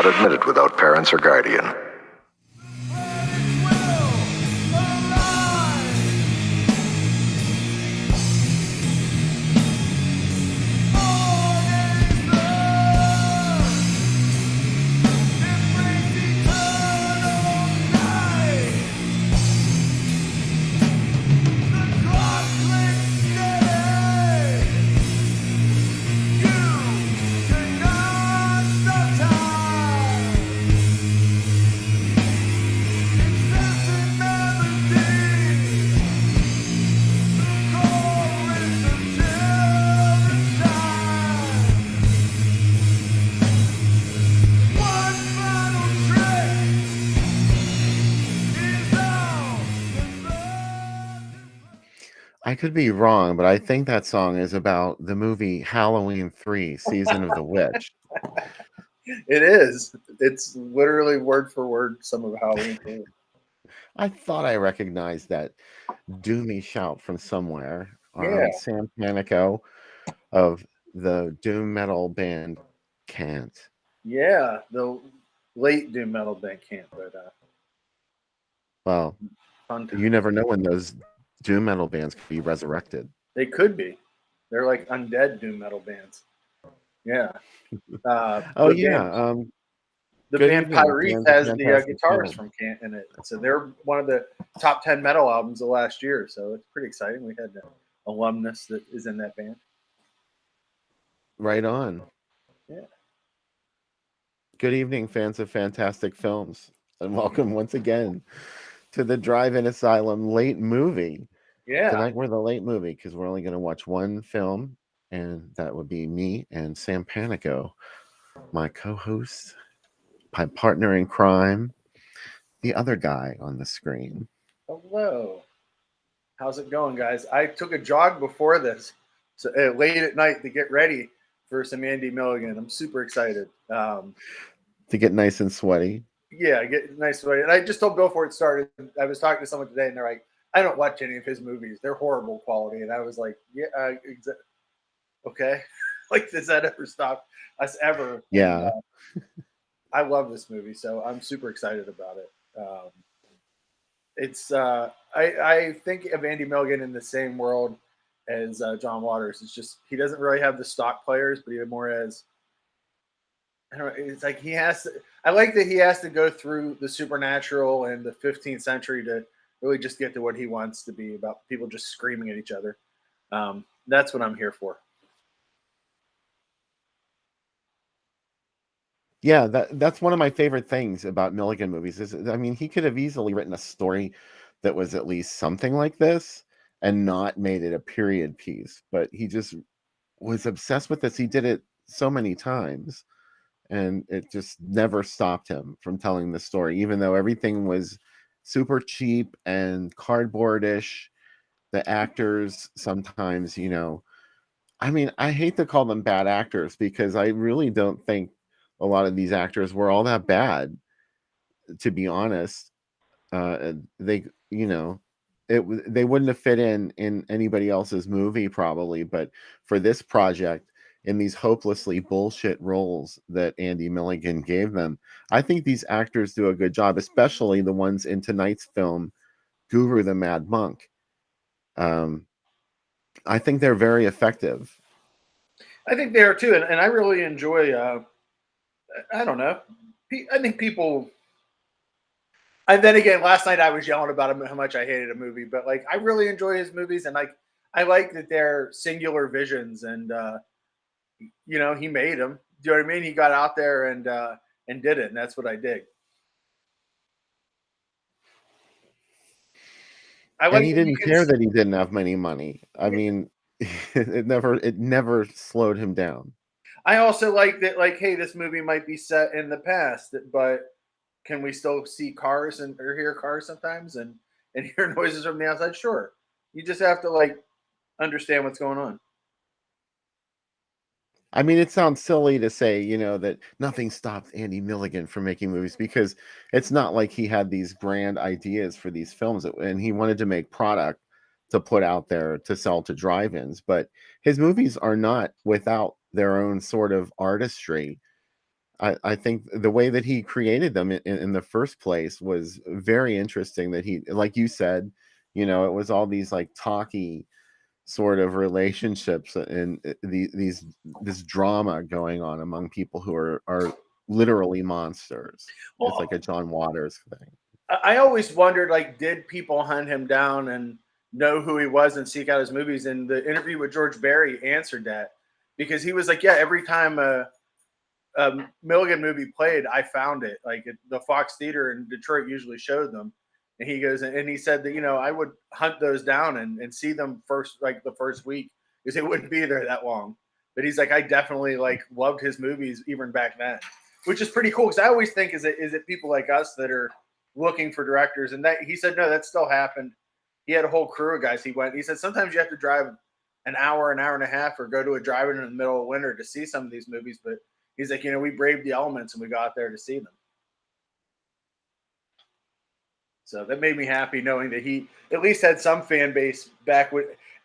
not admitted without parents or guardian. I could be wrong, but I think that song is about the movie Halloween 3: Season of the Witch. It is. It's literally word for word some of Halloween 3. I thought I recognized that doomy shout from somewhere. Yeah. Sam Panico of the doom metal band Can't. Yeah, the late doom metal band Can't, but Well, fun time. you never know when those doom metal bands can be resurrected. They could be. They're like undead doom metal bands. Yeah. Oh yeah. The Good band evening, Pyreeth fans of has the Fantastic guitarist Film. from Can't in it. So they're one of the top 10 metal albums of last year. So it's pretty exciting. We had an alumnus that is in that band. Right on. Yeah. Good evening, fans of Fantastic Films, and welcome once again to the Drive-In Asylum late movie. Yeah. Tonight we're the late movie because we're only going to watch one film, and that would be me and Sam Panico, my co-host, my partner in crime, the other guy on the screen. Hello. How's it going, guys? I took a jog before this, so late at night to get ready for some Andy Milligan. I'm super excited. To get nice and sweaty. Yeah, get nice sweaty. And I just told Bill before it started. I was talking to someone today, and they're like, "I don't watch any of his movies. They're horrible quality." And I was like, "Yeah, okay." Like, does that ever stop us ever? Yeah. And, I love this movie, so I'm super excited about it. I think of Andy Milligan in the same world as John Waters. It's just he doesn't really have the stock players, but he more has. I don't know. It's like he has to. I like that he has to go through the supernatural and the 15th century to really just get to what he wants to be about people just screaming at each other. That's what I'm here for. Yeah, that's one of my favorite things about Milligan movies is, I mean, he could have easily written a story that was at least something like this and not made it a period piece, but he just was obsessed with this. He did it so many times, and it just never stopped him from telling the story, even though everything was super cheap and cardboardish. The actors sometimes, I mean, I hate to call them bad actors because I really don't think a lot of these actors were all that bad, to be honest. They, they wouldn't have fit in anybody else's movie probably, but for this project, in these hopelessly bullshit roles that Andy Milligan gave them, I think these actors do a good job, especially the ones in tonight's film, Guru the Mad Monk. I think they're very effective. I think they are too, and I really enjoy. I don't know. I think people. And then again, last night I was yelling about him how much I hated a movie, but like I really enjoy his movies, and like I like that they're singular visions, and he made them. Do you know what I mean? He got out there and did it, and that's what I dig. And he didn't care that he didn't have many money. I mean, it never slowed him down. I also like that, like, hey, this movie might be set in the past, but can we still see cars or hear cars sometimes and hear noises from the outside? Sure. You just have to like understand what's going on. I mean, it sounds silly to say, that nothing stopped Andy Milligan from making movies because it's not like he had these grand ideas for these films and he wanted to make product to put out there to sell to drive-ins. But his movies are not without their own sort of artistry. I think the way that he created them in the first place was very interesting. That he, like you said, it was all these like talky sort of relationships and this drama going on among people who are literally monsters. It's like a John Waters thing. I always wondered, like, did people hunt him down and know who he was and seek out his movies? And the interview with George Barry answered that, because he was like, yeah, every time a Milligan movie played, I found it. Like the Fox Theater in Detroit usually showed them. And he goes, and he said that, I would hunt those down and see them first, like the first week, because it wouldn't be there that long. But he's like, I definitely like loved his movies even back then, which is pretty cool. Because I always think, is it people like us that are looking for directors? And that he said, no, that still happened. He had a whole crew of guys. He said, sometimes you have to drive an hour and a half, or go to a drive-in in the middle of winter to see some of these movies. But he's like, we braved the elements and we got there to see them. So that made me happy, knowing that he at least had some fan base back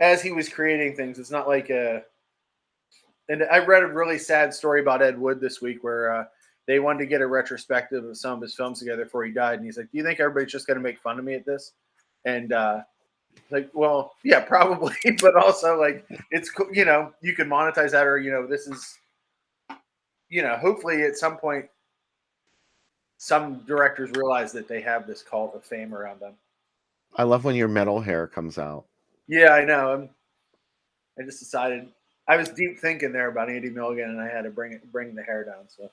as he was creating things. It's not like and I read a really sad story about Ed Wood this week, where they wanted to get a retrospective of some of his films together before he died. And he's like, do you think everybody's just going to make fun of me at this? And like, well, yeah, probably. But also, like, it's cool, you can monetize that, or, this is, hopefully at some point, some directors realize that they have this cult of fame around them. I love when your metal hair comes out. Yeah, I know. I just decided, I was deep thinking there about Andy Milligan, and I had to bring the hair down. So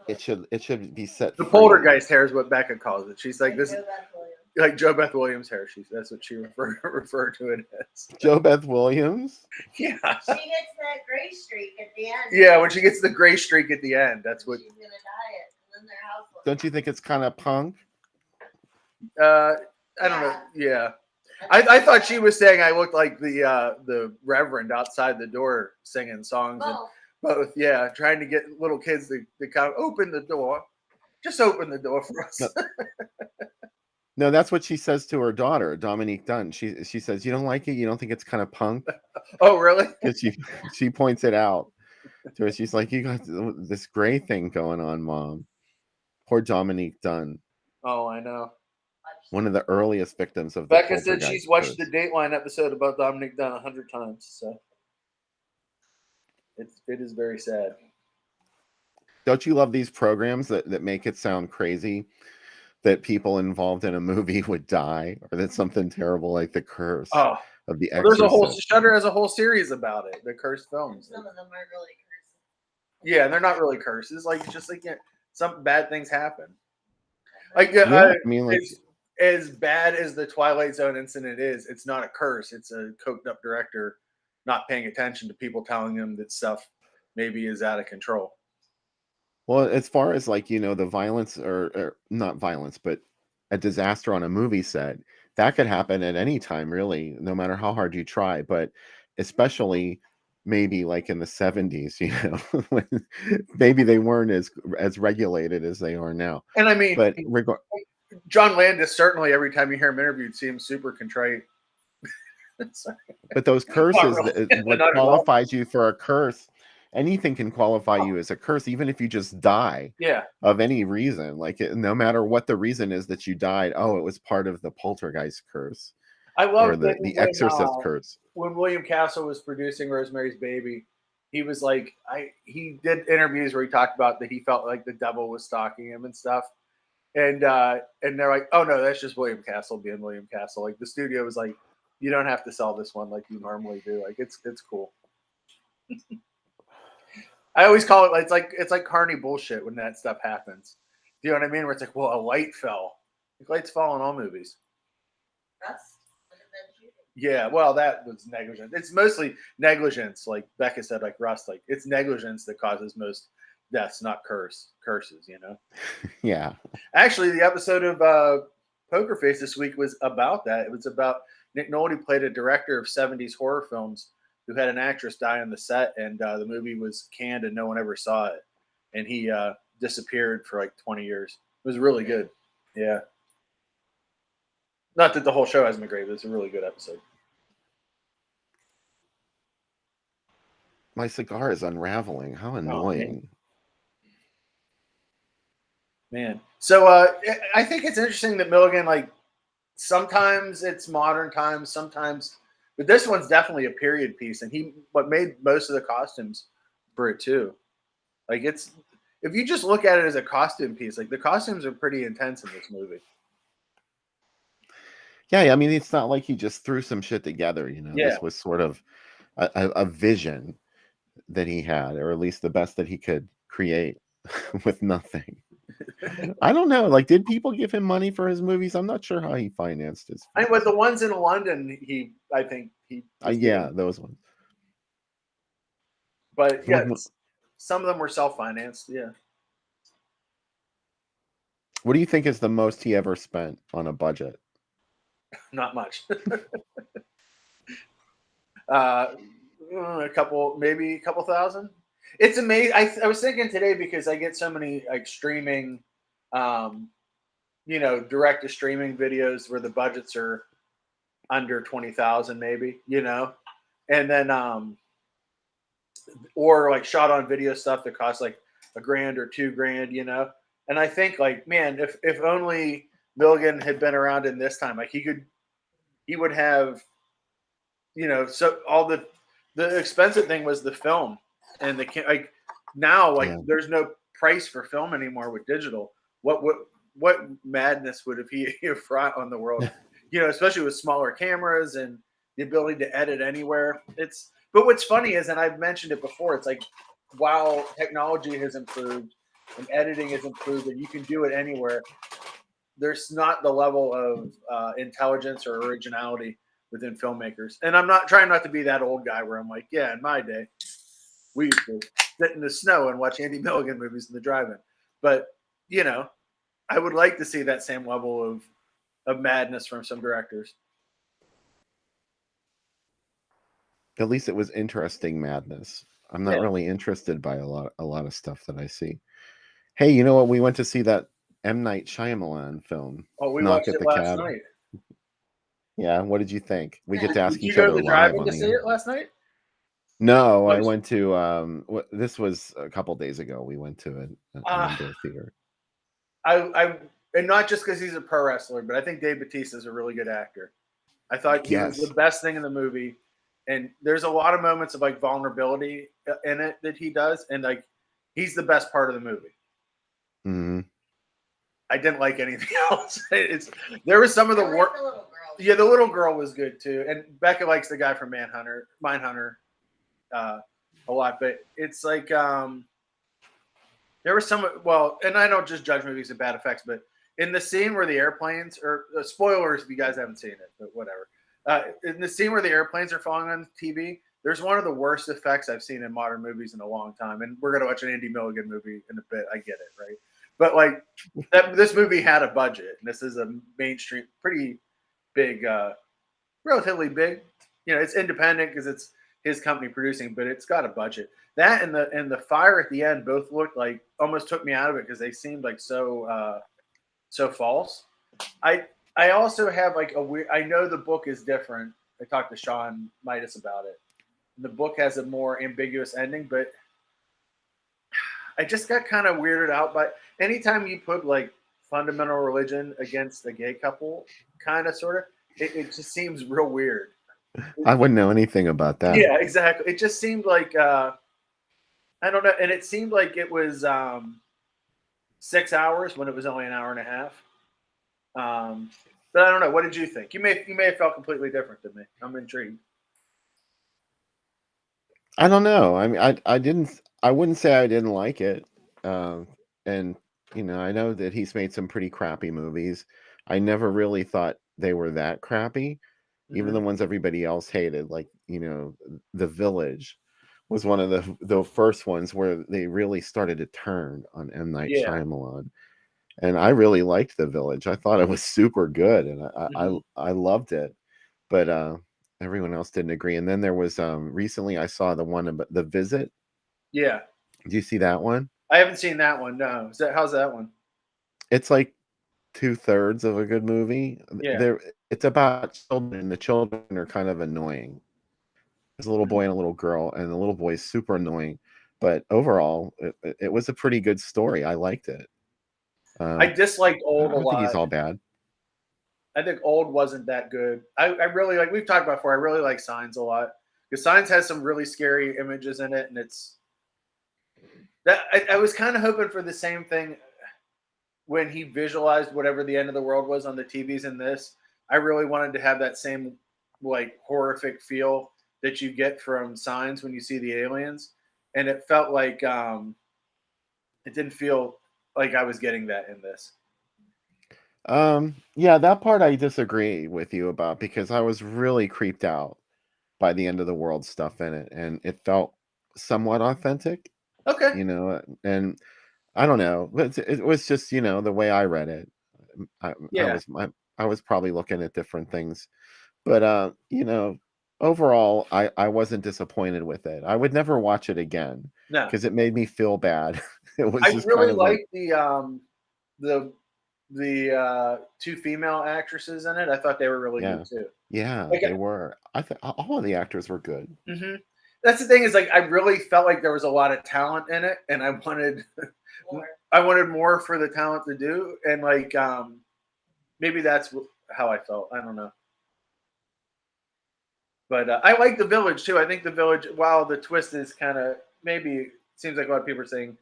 it should be set. The poltergeist hair is what Becca calls it. She's like, this is like Joe Beth Williams hair. That's what she referred to it as. Joe Beth Williams? Yeah. She gets that gray streak at the end. Yeah, when she gets the gray streak at the end, that's what. She's gonna dye it, and then their house. Don't you think it's kind of punk? I don't know. Yeah. I thought she was saying I looked like the Reverend outside the door singing songs. And both, yeah, trying to get little kids to kind of open the door. Just open the door for us. No, that's what she says to her daughter, Dominique Dunn. She says, "You don't like it? You don't think it's kind of punk?" Oh, really? Because she points it out to her. She's like, "You got this gray thing going on, Mom." Poor Dominique Dunn. Oh, I know. One of the earliest victims of the Becca said she's watched the Dateline episode about Dominique Dunn 100 times. So it is very sad. Don't you love these programs that make it sound crazy that people involved in a movie would die, or that something terrible like The Curse of the Exorcist? There's Shudder has a whole series about it, the cursed films. Some of them are really cursed. Yeah, they're not really curses. Like, just like, some bad things happen. Like, I mean, like, as bad as the Twilight Zone incident is, it's not a curse. It's a coked up director not paying attention to people telling him that stuff maybe is out of control. Well, as far as like, the violence or not violence, but a disaster on a movie set, that could happen at any time, really, no matter how hard you try. But especially maybe like in the 70s, when maybe they weren't as regulated as they are now. And I mean, but John Landis, certainly every time you hear him interviewed, see him super contrite. But those curses, really. what qualifies you for a curse, anything can qualify you as a curse, even if you just die of any reason. Like, no matter what the reason is that you died, it was part of the poltergeist curse. I love the Exorcist curse. When William Castle was producing Rosemary's Baby, he was like, he did interviews where he talked about that he felt like the devil was stalking him and stuff. And they're like, oh no, that's just William Castle being William Castle. Like, the studio was like, you don't have to sell this one like you normally do. Like, it's cool. I always call it, it's like carny bullshit when that stuff happens. Do you know what I mean? Where it's like, well, a light fell. Like, lights fall in all movies. Rust. Yeah, well, that was negligence. It's mostly negligence, like Becca said, like rust. Like, it's negligence that causes most deaths, not curses. Yeah. Actually, the episode of Poker Face this week was about that. It was about Nick Nolte played a director of 70s horror films who had an actress die on the set, and the movie was canned and no one ever saw it. And he disappeared for like 20 years. It was really good. Yeah. Not that the whole show hasn't been great, but it's a really good episode. My cigar is unraveling. How annoying. Man. So I think it's interesting that Milligan, like, sometimes it's modern times, sometimes, but this one's definitely a period piece, and he what made most of the costumes for it too. Like, it's, if you just look at it as a costume piece, like the costumes are pretty intense in this movie. Yeah, I mean, it's not like he just threw some shit together. Yeah. This was sort of a vision that he had, or at least the best that he could create with nothing. I don't know. Like, did people give him money for his movies? I'm not sure how he financed his. And with the ones in London, I think he was Yeah, doing, those ones. but yeah, some of them were self-financed. Yeah. What do you think is the most he ever spent on a budget? Not much. Maybe a couple thousand. It's amazing. I was thinking today, because I get so many like streaming, direct to streaming videos where the budgets are under 20,000, maybe, and then or like shot on video stuff that costs like $1,000 or $2,000, And I think, like, man, if only Milligan had been around in this time, like he would have, so all the expensive thing was the film, and like now, like, there's no price for film anymore with digital. What madness would have he brought on the world, especially with smaller cameras and the ability to edit anywhere. But what's funny is, and I've mentioned it before, it's like, while technology has improved and editing has improved and you can do it anywhere, there's not the level of intelligence or originality within filmmakers. And I'm not trying not to be that old guy where I'm like, yeah, in my day, we used to sit in the snow and watch Andy Milligan movies in the drive-in. But, I would like to see that same level of madness from some directors. At least it was interesting madness. I'm not really interested by a lot of stuff that I see. Hey, you know what? We went to see that M. Night Shyamalan film. Oh, we Knock watched at it the last Cab. night. Yeah, what did you think? We get to ask Did you each go to other the live drive-in on to the see air. it last night? No, I went to this was a couple days ago. We went to an indoor theater. And not just because he's a pro wrestler, but I think Dave Bautista is a really good actor. I thought he was the best thing in the movie, and there's a lot of moments of like vulnerability in it that he does, and like he's the best part of the movie. Mm-hmm. I didn't like anything else. There was some of the work. Yeah, the little girl was good too, and Becca likes the guy from Mindhunter, a lot. But it's like there was some. Well, and I don't just judge movies of bad effects, but in the scene where the airplanes, or spoilers if you guys haven't seen it, but whatever. In the scene where the airplanes are falling on TV, there's one of the worst effects I've seen in modern movies in a long time. And we're gonna watch an Andy Milligan movie in a bit. I get it, right? But like this movie had a budget, and this is a mainstream, pretty big, relatively big. It's independent because it's his company producing, but it's got a budget. That and the fire at the end both looked like, almost took me out of it because they seemed like so false. I also have like a weird. I know the book is different. I talked to Sean Midas about it. The book has a more ambiguous ending, but I just got kind of weirded out by anytime you put like fundamental religion against a gay couple, kind of sort of. It just seems real weird. I wouldn't know anything about that. Yeah, exactly. It just seemed like I don't know, and it seemed like it was 6 hours when it was only an hour and a half. But I don't know. What did you think? You may have felt completely different than me. I'm intrigued. I don't know. I mean, I wouldn't say I didn't like it. And I know that he's made some pretty crappy movies. I never really thought they were that crappy. Even the ones everybody else hated, like, The Village was one of the first ones where they really started to turn on M. Night Shyamalan. And I really liked The Village. I thought it was super good, and I loved it. But everyone else didn't agree. And then there was recently I saw the one about The Visit. Yeah. Did you see that one? I haven't seen that one. No. How's that one? It's like 2/3 of a good movie. Yeah. It's about children, and the children are kind of annoying. There's a little boy and a little girl, and the little boy is super annoying. But overall, it was a pretty good story. I liked it. I disliked I Old a don't think he's lot. all bad. I think Old wasn't that good. I really like, we've talked about before, I really like Signs a lot. Because Signs has some really scary images in it, and it's that I was kind of hoping for the same thing when he visualized whatever the end of the world was on the TVs in this. I really wanted to have that same like horrific feel that you get from Signs when you see the aliens, and it felt like it didn't feel like I was getting that in this. Yeah, that part I disagree with you about because I was really creeped out by the end of the world stuff in it, and it felt somewhat authentic, Okay, and I don't know, but it was just the way I read it. I, I yeah, was I was probably looking at different things, but overall, I wasn't disappointed with it. I would never watch it again no, because it made me feel bad. It was I just kind really of like, like the two female actresses in it. I thought they were really yeah, good too. yeah, Like, they were. I think all of the actors were good. mm-hmm. That's the thing is like I really felt like there was a lot of talent in it, and I wanted More. I wanted more for the talent to do, and like maybe that's how I felt. I don't know, but I like the Village too. I think the Village, while the twist is kind of maybe seems like a lot of people are saying,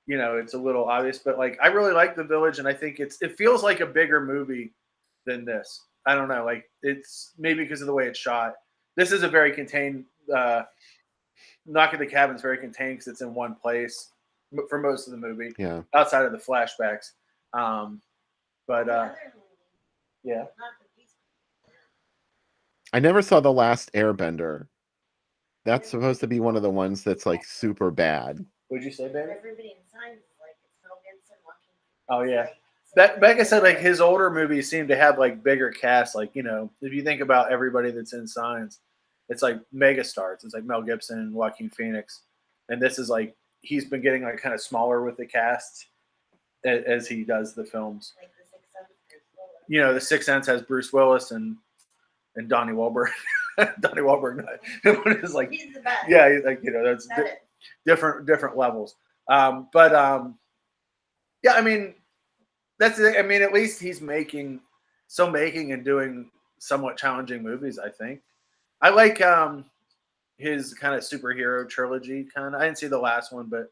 it's a little obvious, but like I really like the Village, and I think it feels like a bigger movie than this. I don't know, like it's maybe because of the way it's shot. This is a very contained. Knock at the Cabin is very contained because it's in one place for most of the movie, Yeah. outside of the flashbacks. But The other movie, yeah, not the Beast. I never saw The Last Airbender. That's supposed to be one of the ones that's like super bad. what'd you say, baby? Everybody in Signs is like it's Mel Gibson walking. Oh yeah. Like I said, like his older movies seem to have like bigger casts. Like if you think about everybody that's in Signs, it's like mega stars. It's like Mel Gibson and Joaquin Phoenix, and this is like he's been getting like kind of smaller with the cast as he does the films. Like the Sixth Sense. Bruce Willis. The Sixth Sense has Bruce Willis and Donnie Wahlberg. Donnie Wahlberg is like, He's the best. yeah, he's like that's Got it. different levels. Yeah, I mean that's it. I mean, at least he's making and doing somewhat challenging movies. I think I like his kind of superhero trilogy. Kind of, I didn't see the last one, but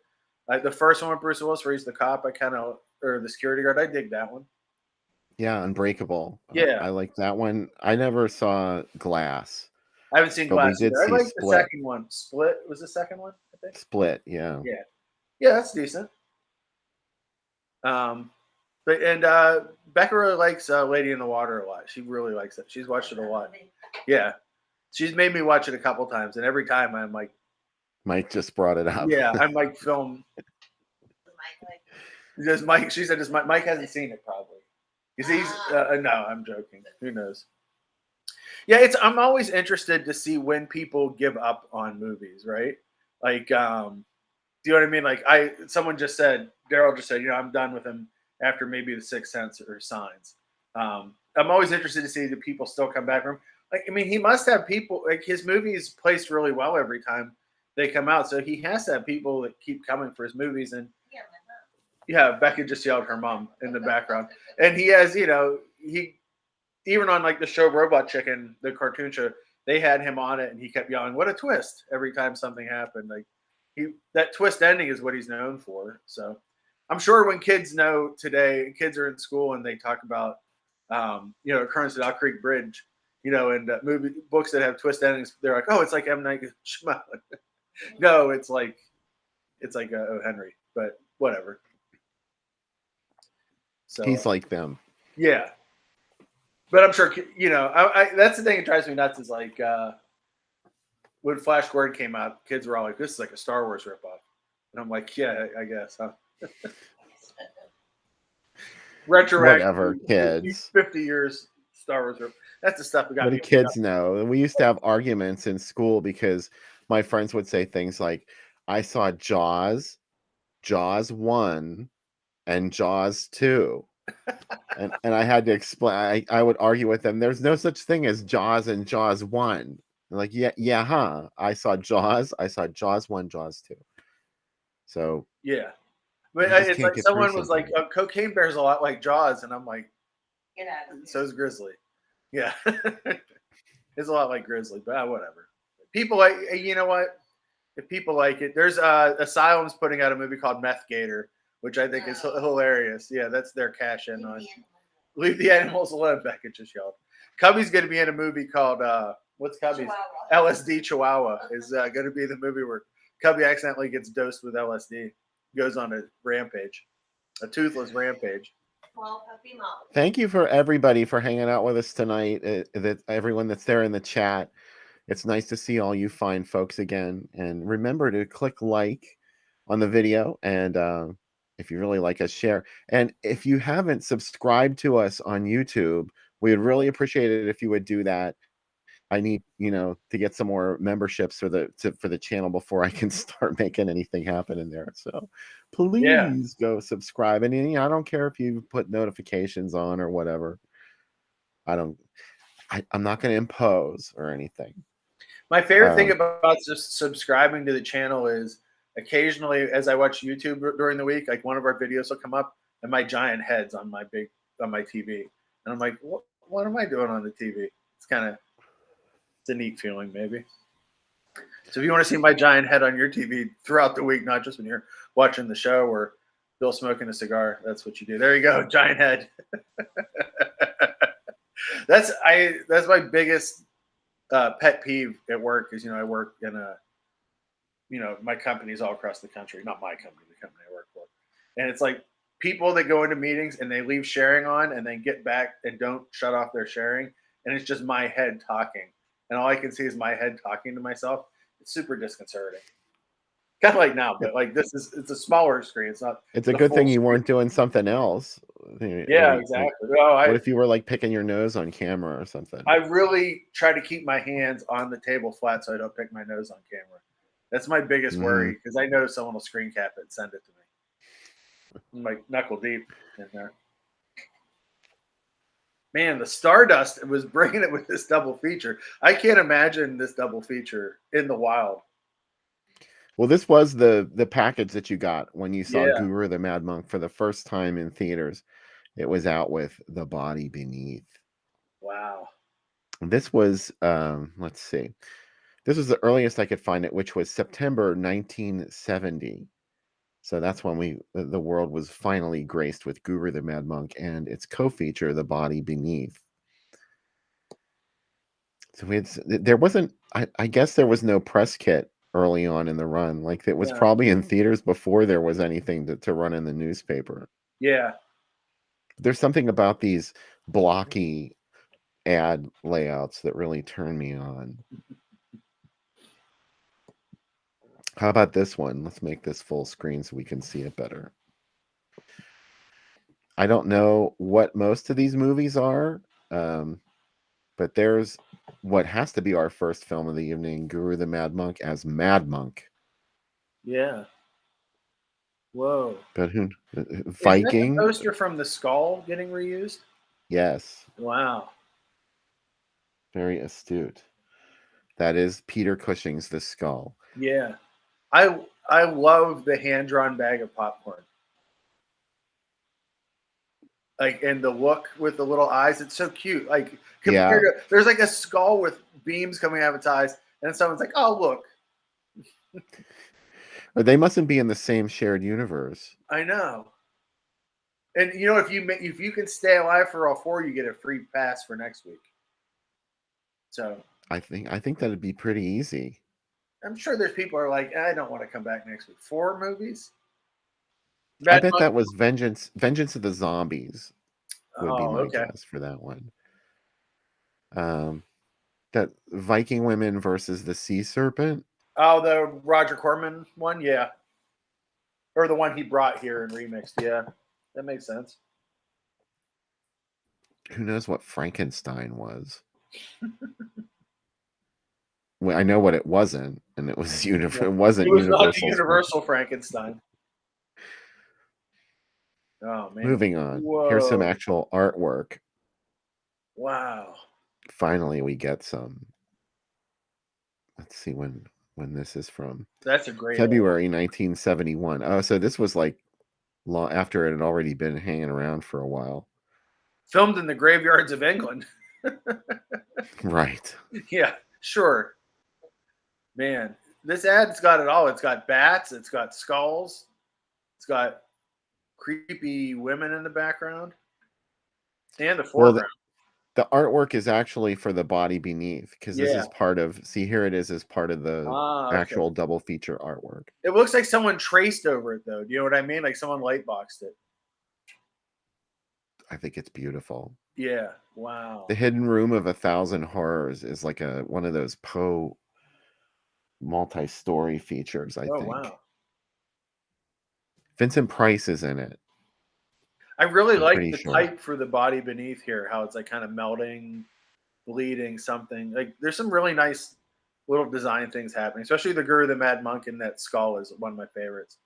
like the first one with Bruce Willis, where he's the cop, or the security guard. I dig that one. Yeah, Unbreakable. Yeah. I like that one. I never saw Glass, I haven't seen but we Glass did either. I see like the Split. second one. Split was the second one, I think. Split, yeah. Yeah, that's decent. But Becca really likes Lady in the Water a lot. She really likes it. She's watched it a lot. Yeah, she's made me watch it a couple times, and every time I'm like, Mike just brought it up. yeah, I'm like film. Does Mike? She said, "Does Mike hasn't seen it probably?" Because he's no, I'm joking. Who knows? Yeah, I'm always interested to see when people give up on movies, right? Like, do you know what I mean? Like, someone just said, Daryl just said, I'm done with him after maybe The Sixth Sense or Signs. I'm always interested to see the people still come back from him. Like, I mean, he must have people, like his movies placed really well every time they come out. So he has to have people that keep coming for his movies. And yeah, Becca just yelled her mom in the background. And he has, he even on like the show Robot Chicken, the cartoon show, they had him on it and he kept yelling, "What a twist!" every time something happened. Like that twist ending is what he's known for. So I'm sure when kids know today, kids are in school and they talk about occurrence at Owl Creek Bridge, and movie books that have twist endings, they're like, "Oh, it's like M. Night Shyamalan." No, it's like O. Henry, but whatever. So He's like them. yeah. But I'm sure, that's the thing that drives me nuts is like when Flash Gordon came out, kids were all like, "This is like a Star Wars ripoff." And I'm like, yeah, I guess, huh? Retroactive. Whatever, kids. 50 years Star Wars ripoff. That's the stuff we got. What do kids know? And we used to have arguments in school because my friends would say things like, "I saw Jaws 1, and Jaws 2." And I had to explain. I would argue with them. There's no such thing as Jaws and Jaws 1. Like, yeah, huh? I saw Jaws. I saw Jaws 1, Jaws 2. So Yeah. But you just it's can't like get through someone was like, sometimes. Cocaine Bear's a lot like Jaws, and I'm like, Get out of here. so's Grizzly. Yeah, it's a lot like Grizzly, but whatever. People like, you know what? If people like it, there's Asylum's putting out a movie called Meth Gator, which I think is hilarious. Yeah, that's their cash in on. Leave the animals alone. Becca just yelled. Cubby's going to be in a movie called what's Cubby's? Chihuahua. LSD Chihuahua is going to be the movie where Cubby accidentally gets dosed with LSD, goes on a rampage, a toothless rampage. Well, puppy mom. Thank you for everybody for hanging out with us tonight. That everyone that's there in the chat. It's nice to see all you fine folks again. And remember to click like on the video, and if you really like us, share. And if you haven't subscribed to us on YouTube, we would really appreciate it if you would do that. I need, to get some more memberships for the channel before I can start making anything happen in there. So please go subscribe. And I don't care if you put notifications on or whatever. I'm not going to impose or anything. My favorite thing about just subscribing to the channel is occasionally, as I watch YouTube during the week, like one of our videos will come up, and my giant head's on my TV, and I'm like, what am I doing on the TV? It's a neat feeling, maybe. So if you want to see my giant head on your TV throughout the week, not just when you're watching the show or Bill smoking a cigar, that's what you do. There you go, giant head. That's my biggest pet peeve at work is, I work in my company's all across the country, not my company, the company I work for. And it's like people that go into meetings and they leave sharing on and then get back and don't shut off their sharing. And it's just my head talking. And all I can see is my head talking to myself. It's super disconcerting. Kind of like now, but like it's a smaller screen. It's not. It's a good thing you weren't doing something else. Yeah, exactly. What if you were like picking your nose on camera or something? I really try to keep my hands on the table flat so I don't pick my nose on camera. That's my biggest worry because I know someone will screen cap it and send it to me. I'm like knuckle deep in there. Man, the Stardust was bringing it with this double feature. I can't imagine this double feature in the wild. Well, this was the package that you got when you saw Guru the Mad Monk for the first time in theaters. It was out with The Body Beneath. Wow. This was, let's see. This was the earliest I could find it, which was September 1970. So that's when the world was finally graced with Guru the Mad Monk and its co-feature, The Body Beneath. So there wasn't, I guess there was no press kit early on in the run. Like it was probably in theaters before there was anything to run in the newspaper. Yeah. There's something about these blocky ad layouts that really turn me on. How about this one? Let's make this full screen so we can see it better. I don't know what most of these movies are, but there's what has to be our first film of the evening, Guru the Mad Monk as Mad Monk. Yeah. Whoa. But who? Viking? Is that the poster from The Skull getting reused? Yes. Wow. Very astute. That is Peter Cushing's The Skull. Yeah. I love the hand-drawn bag of popcorn. Like, and the look with the little eyes, it's so cute. Like, compared to, there's like a skull with beams coming out of its eyes, and someone's like, oh, look. They mustn't be in the same shared universe. I know. And, if you can stay alive for all four, you get a free pass for next week. So. I think that'd be pretty easy. I'm sure there's people who are like, I don't want to come back next week. 4 movies? I bet that was Vengeance of the Zombies would be my guess for that one. That Viking Women versus the Sea Serpent. Oh, the Roger Corman one? Yeah. Or the one he brought here and remixed. Yeah. That makes sense. Who knows what Frankenstein was? Well, I know what it wasn't, and it was it wasn't Universal. Not the Universal Frankenstein. Oh man. Moving on. Whoa. Here's some actual artwork. Wow. Finally, we get some. let's see when this is from. That's a great February 1971. Oh, so this was like long after it had already been hanging around for a while. filmed in the graveyards of England. Right. Yeah, sure. Man, this ad's got it all. It's got bats, it's got skulls, it's got creepy women in the background and the Well, foreground. the artwork is actually for The Body Beneath, because this Yeah. is part of, see, here it is as part of the Okay. actual double feature artwork. It looks like someone traced over it, though. Do you know what I mean? Like someone lightboxed it. I think it's beautiful. Yeah. Wow. The Hidden Room of 1,000 Horrors is like one of those Poe multi-story features, I Oh, think. wow. Vincent Price is in it. I really I'm like pretty the sure. type for the body beneath here, how it's like kind of melting, bleeding something. Like there's some really nice little design things happening, especially the Guru the Mad Monk in that skull is one of my favorites.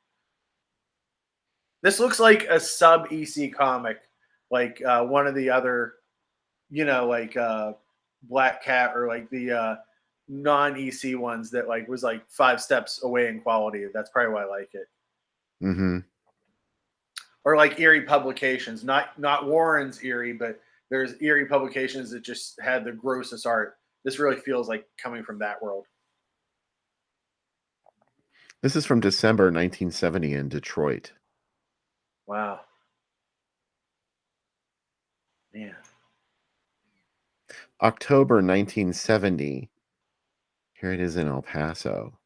This looks like a sub EC comic, like one of the other, like Black Cat or like the non EC ones that like was like 5 steps away in quality. That's probably why I like it. Mm-hmm. Or like Eerie Publications, not Warren's Eerie, but there's Eerie Publications that just had the grossest art. This really feels like coming from that world. This is from December 1970 in Detroit. Wow. Man. October 1970. Here it is in El Paso.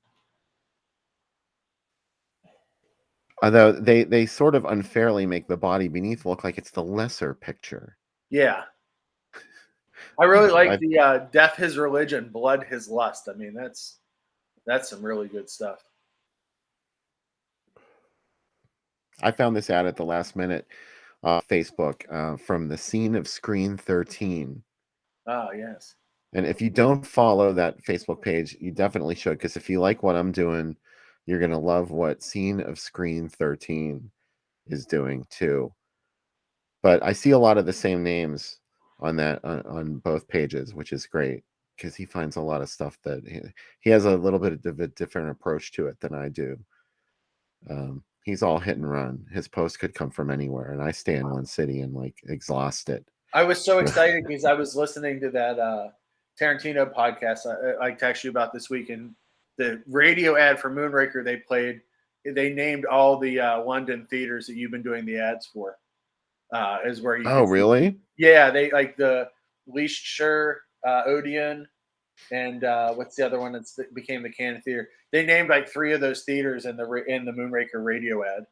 Although they sort of unfairly make The Body Beneath look like it's the lesser picture. Yeah. I really like the Death His Religion, Blood His Lust. I mean, that's some really good stuff. I found this ad at the last minute Facebook from the scene of Screen 13. Oh, yes. And if you don't follow that Facebook page, you definitely should, because if you like what I'm doing, you're going to love what Scene of Screen 13 is doing too. But I see a lot of the same names on that on both pages, which is great, because he finds a lot of stuff that he has a little bit of a different approach to it than I do. He's all hit and run. His post could come from anywhere, and I stay in one city and like exhaust it. I was so excited because I was listening to that Tarantino podcast I texted you about this week, and the radio ad for Moonraker they played. They named all the London theaters that you've been doing the ads for. Is where you? Oh, really? Yeah, they like the Leicester, Odeon, and what's the other one that became the Cannon Theater? They named like 3 of those theaters in the Moonraker radio ad.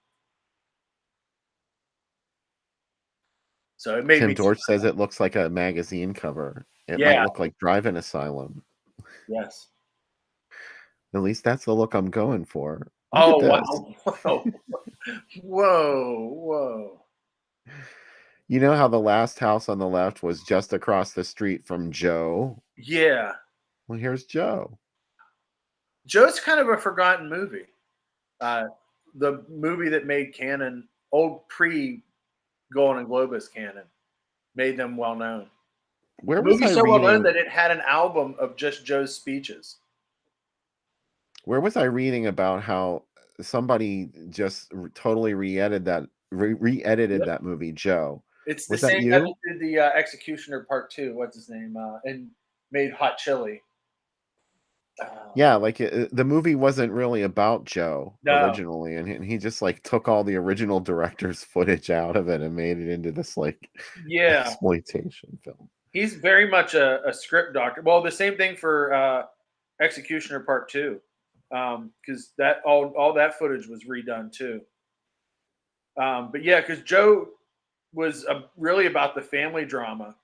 So it made Tim me. Dorch says it looks like a magazine cover. It Yeah. might look like Drive-In Asylum. Yes. At least that's the look I'm going for. Look at this. Wow. Whoa. You know how the last house on the left was just across the street from Joe? Yeah. Well, here's Joe. Joe's kind of a forgotten movie. The movie that made canon, old pre-Golden Globus canon, made them well known. Where The was movie I so reading? well known that it had an album of just Joe's speeches. Where was I reading about how somebody just totally re-edited that movie, Joe? It's the Was that same guy you? that did the Executioner Part 2. What's his name? And made Hot Chili. Yeah, like the movie wasn't really about Joe No. originally, and he just like took all the original director's footage out of it and made it into this like exploitation film. He's very much a script doctor. Well, the same thing for Executioner Part 2, because that all that footage was redone too. But yeah, because Joe was really about the family drama,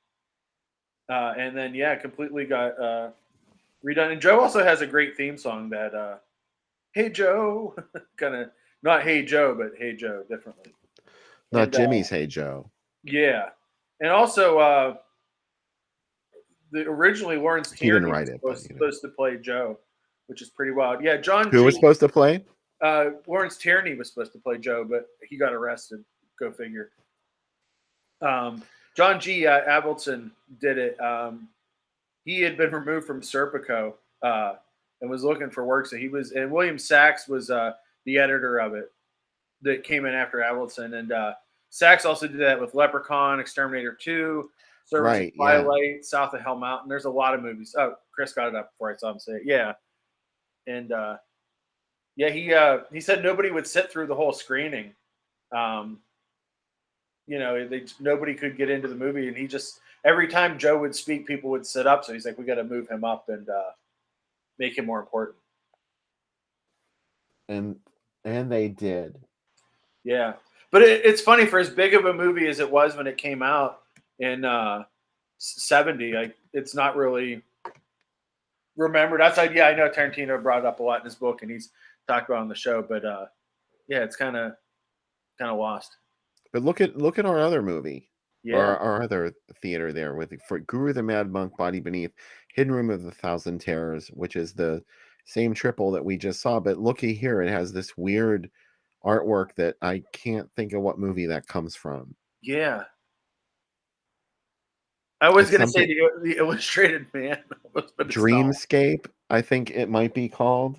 and then completely got redone. And Joe also has a great theme song that "Hey Joe," kind of not "Hey Joe," but "Hey Joe" differently. Not Jimmy's "Hey Joe." Yeah, and also originally Lawrence He didn't Tierney write was it, supposed to play Joe, which is pretty wild. Yeah, John. Who was supposed to play? Lawrence Tierney was supposed to play Joe, but he got arrested. Go figure. John G. Avildsen did it. He had been removed from Serpico and was looking for work. So and William Sachs was the editor of it that came in after Avildsen. And Sachs also did that with Leprechaun, Exterminator 2, Servants of Twilight, South of Hell Mountain. There's a lot of movies. Oh, Chris got it up before I saw him say it. Yeah. And he said nobody would sit through the whole screening. Nobody could get into the movie, and he just every time Joe would speak, people would sit up. So he's like, we got to move him up and make him more important. And they did. Yeah, but it's funny, for as big of a movie as it was when it came out in '70, it's not really remembered. Outside, I know Tarantino brought it up a lot in his book, and he's talked about it on the show. But it's kind of lost. But look at our other movie. Yeah. Our other theater there for Guru the Mad Monk, Body Beneath, Hidden Room of the Thousand Terrors, which is the same triple that we just saw. But looky here, it has this weird artwork that I can't think of what movie that comes from. Yeah. I was going to say the Illustrated Man. Dreamscape, I think it might be called.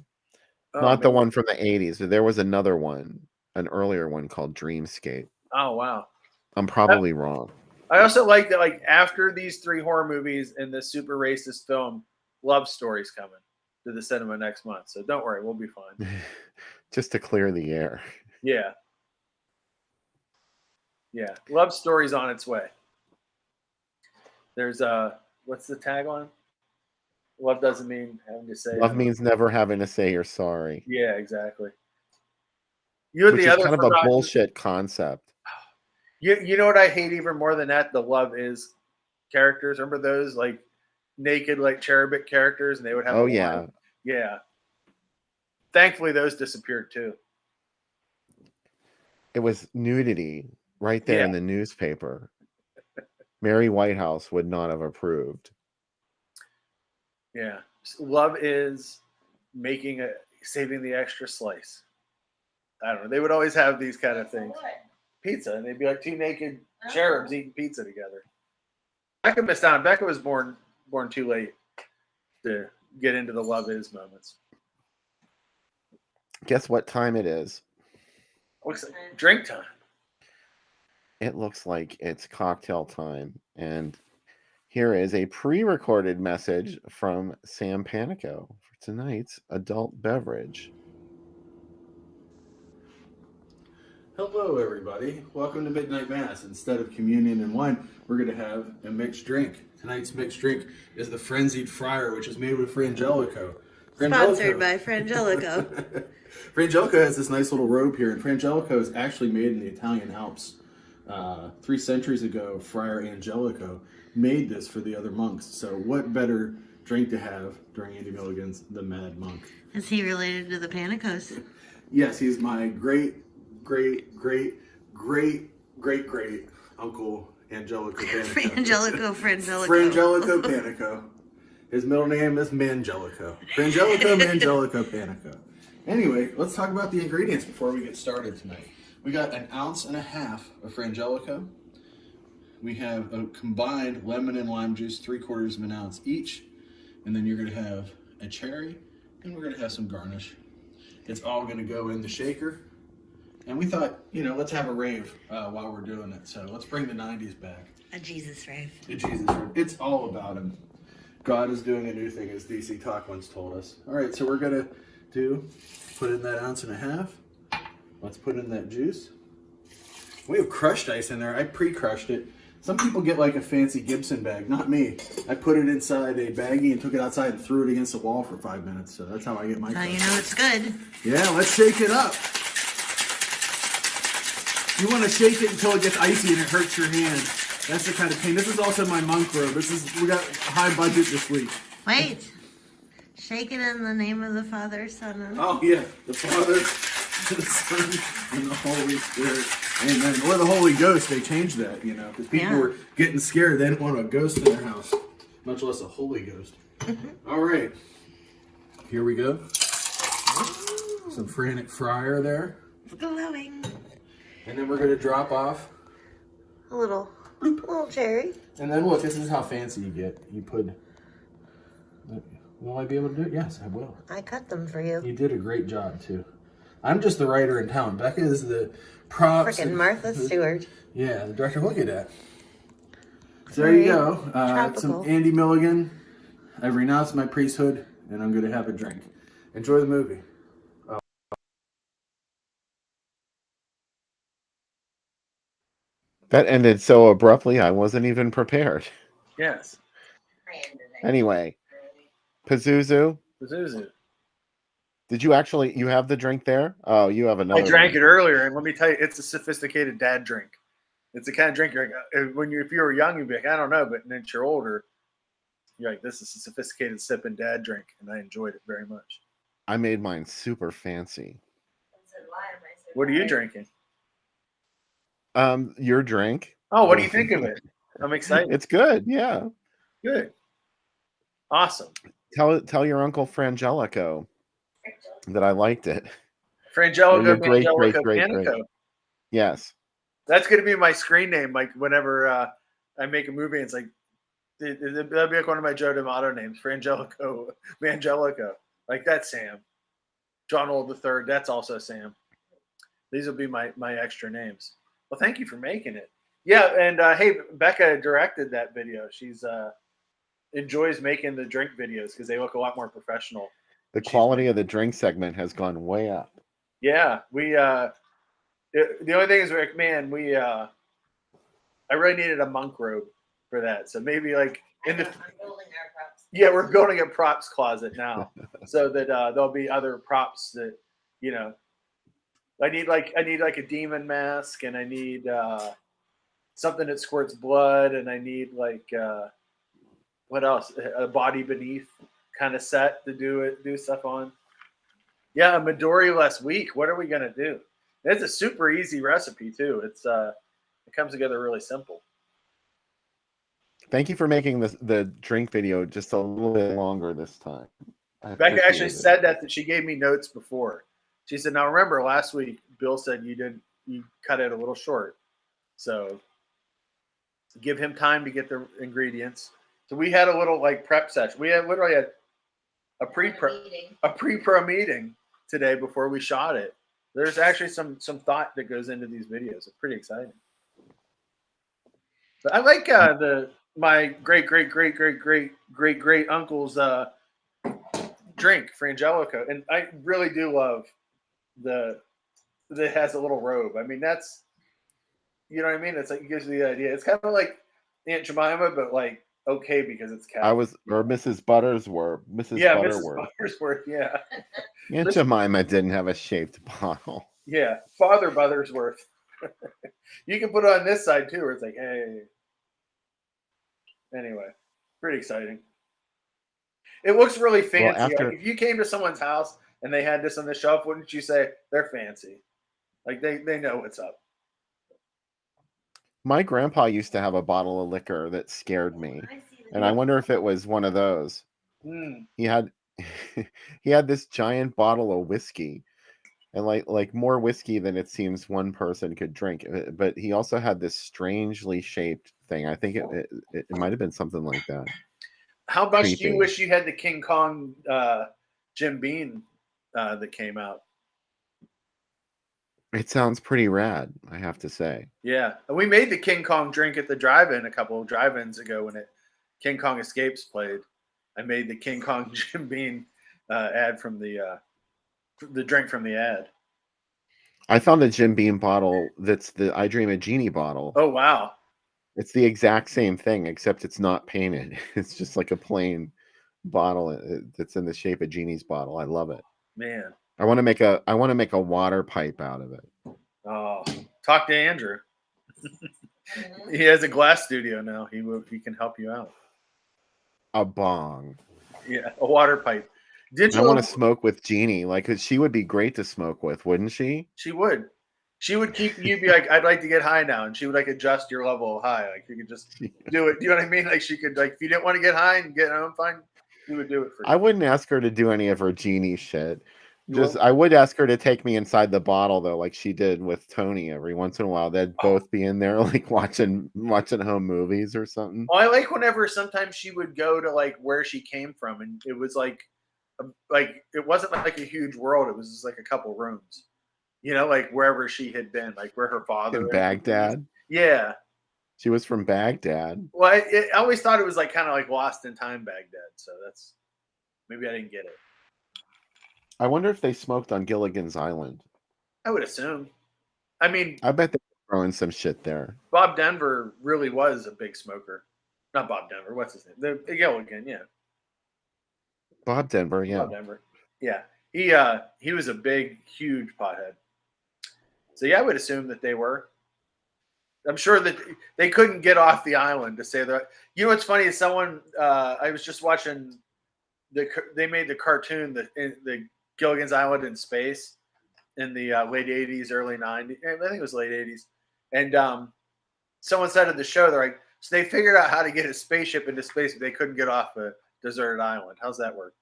Not the one from the 80s. There was another one, an earlier one called Dreamscape. Oh, wow. I'm probably wrong. I also like that, after these 3 horror movies and this super racist film, Love Story's coming to the cinema next month. So don't worry, we'll be fine. Just to clear the air. Yeah. Yeah. Love Story's on its way. There's what's the tagline? Love doesn't mean having to say. Love means never having to say you're sorry. Yeah, exactly. Which is kind of a bullshit concept. You know what I hate even more than that? The Love Is characters. Remember those naked cherubic characters, and they would have. Oh yeah, yeah. Thankfully, those disappeared too. It was nudity right there in the newspaper. Mary Whitehouse would not have approved. Yeah, Love Is saving the extra slice. I don't know. They would always have these kind of things. Pizza, and they'd be like 2 naked cherubs eating pizza together. Becca missed out. Becca was born too late to get into the Love Is moments. Guess what time it is? Looks like drink time. It looks like it's cocktail time, and here is a pre-recorded message from Sam Panico for tonight's adult beverage. Hello, everybody. Welcome to Midnight Mass. Instead of communion and wine, we're going to have a mixed drink. Tonight's mixed drink is the Frenzied Friar, which is made with Frangelico. Sponsored by Frangelico. Frangelico has this nice little robe here, and Frangelico is actually made in the Italian Alps. 3 centuries ago, Friar Angelico made this for the other monks. So what better drink to have during Andy Milligan's The Mad Monk? Is he related to the Panicos? Yes, he's my great uncle Angelico Panico. Frangelico Panico. His middle name is Mangelico. Mangelico Panico. Anyway, let's talk about the ingredients before we get started tonight. We got 1.5 ounces of Frangelico. We have a combined lemon and lime juice, 3/4 of an ounce each. And then you're going to have a cherry, and we're going to have some garnish. It's all going to go in the shaker. And we thought, let's have a rave while we're doing it. So let's bring the 90s back. A Jesus rave. A Jesus rave. It's all about him. God is doing a new thing, as DC Talk once told us. All right, so we're going to put in that 1.5 ounces. Let's put in that juice. We have crushed ice in there. I pre-crushed it. Some people get a fancy Gibson bag. Not me. I put it inside a baggie and took it outside and threw it against the wall for 5 minutes. So that's how I get my Now you know it's good. Yeah, let's shake it up. You want to shake it until it gets icy and it hurts your hand. That's the kind of pain. This is also my monk robe. We got high budget this week. Wait. Shake it in the name of the Father, Son, and... Oh, yeah. The Father, the Son, and the Holy Spirit. Amen. Or the Holy Ghost. They changed that, because people were getting scared. They didn't want a ghost in their house, much less a Holy Ghost. All right. Here we go. Some Frantic Friar there. It's glowing. And then we're going to drop off A little cherry. And then look, this is how fancy you get. You put Will I be able to do it? Yes, I will. I cut them for you. You did a great job, too. I'm just the writer in town. Becca is the props. Frickin' Martha Stewart. Yeah, the director. Look at that. So there you go. Some Andy Milligan. I've renounced my priesthood, and I'm going to have a drink. Enjoy the movie. That ended so abruptly, I wasn't even prepared. Yes. Anyway, Pazuzu, did you have the drink there? Oh, you have another I drank one. it earlier, and let me tell you, it's a sophisticated dad drink. It's the kind of drink if you were young, you'd be like, I don't know, but then you're older, you're like, this is a sophisticated sipping dad drink, and I enjoyed it very much. I made mine super fancy. What are you drinking? Your drink. Oh, what do you think of it? I'm excited. It's good, yeah. Good. Awesome. Tell your Uncle Frangelico that I liked it. Frangelico, Great. Panico. Yes. That's going to be my screen name. Like whenever I make a movie, it's like that'd be like one of my Joe D'Amato names, Frangelico, Mangelico. Like that's Sam. John Old III. That's also Sam. These will be my extra names. Well, thank you for making it. Yeah, and hey, Becca directed that video. She's enjoys making the drink videos because they look a lot more professional. The quality of the drink segment has gone way up. Yeah, we the only thing is, like, man, I really needed a monk robe for that. So maybe like We're building our props. Yeah, we're building a props closet now, so that there'll be other props that, you know, I need like a demon mask, and I need something that squirts blood, and I need like what else? A body beneath kind of set to do stuff on. Yeah, a Midori less week. What are we gonna do? It's a super easy recipe too. It comes together really simple. Thank you for making the drink video just a little bit longer this time. Becca actually said that she gave me notes before. She said, "Now remember, last week Bill said you cut it a little short, so give him time to get the ingredients." So we had a little like prep session. We had literally a pre-pro meeting today before we shot it. There's actually some thought that goes into these videos. It's pretty exciting. But I like my great uncle's drink, Frangelico, and I really do love that it has a little robe. I mean, that's, you know what I mean? It's like, it gives you the idea. It's kind of like Aunt Jemima, but like okay because it's Catholic. Mrs. Buttersworth. Mrs. Buttersworth, yeah. Aunt Jemima didn't have a shaped bottle. Yeah, Father Buttersworth. You can put it on this side too, where it's like, hey. Anyway, pretty exciting. It looks really fancy. Well, like if you came to someone's house and they had this on the shelf, wouldn't you say they're fancy? Like they know what's up. My grandpa used to have a bottle of liquor that scared me, and I wonder if it was one of those. He had this giant bottle of whiskey, and like more whiskey than it seems one person could drink. But he also had this strangely shaped thing. I think it might have been something like that. How much do you wish you had the King Kong Jim Beam that came out? It sounds pretty rad, I have to say. Yeah, and we made the King Kong drink at the drive-in a couple of drive-ins ago when King Kong Escapes played. I made the King Kong Jim Beam ad from the drink from the ad. I found a Jim Beam bottle that's the I Dream of Jeannie bottle. Oh wow! It's the exact same thing, except it's not painted. It's just like a plain bottle that's in the shape of Jeannie's bottle. I love it. Man. I want to make a water pipe out of it. Oh, talk to Andrew. He has a glass studio now. He can help you out. A bong. Yeah, a water pipe. I want to smoke with Jeannie. Like, 'cause she would be great to smoke with, wouldn't she? She would. She would keep you be like, I'd like to get high now, and she would like adjust your level of high. Like you could just do it. Do you know what I mean? Like she could, like, if you didn't want to get high and get home fine, she would do it for you. I wouldn't ask her to do any of her Jeannie shit. Just I would ask her to take me inside the bottle though, like she did with Tony every once in a while. They'd both be in there like watching home movies or something. Well, I like whenever sometimes she would go to like where she came from, and it was like it wasn't like a huge world. It was just like a couple rooms, like wherever she had been, like where her father In Baghdad. Yeah, she was from Baghdad. Well, I always thought it was like kind of like Lost in Time Baghdad. So that's maybe I didn't get it. I wonder if they smoked on Gilligan's Island. I would assume. I mean, I bet they're throwing some shit there. Bob Denver really was a big smoker. Not Bob Denver. What's his name? The Gilligan, yeah. Bob Denver, yeah. Bob Denver. Yeah. He was a big, huge pothead. So yeah, I would assume that they were. I'm sure that they couldn't get off the island to say that. You know what's funny is someone I was just watching they made the cartoon the Gilligan's Island in space in the late 80s, early 90s. I think it was late 80s. And someone said at the show, they're like, so they figured out how to get a spaceship into space, but they couldn't get off a deserted island. How's that work?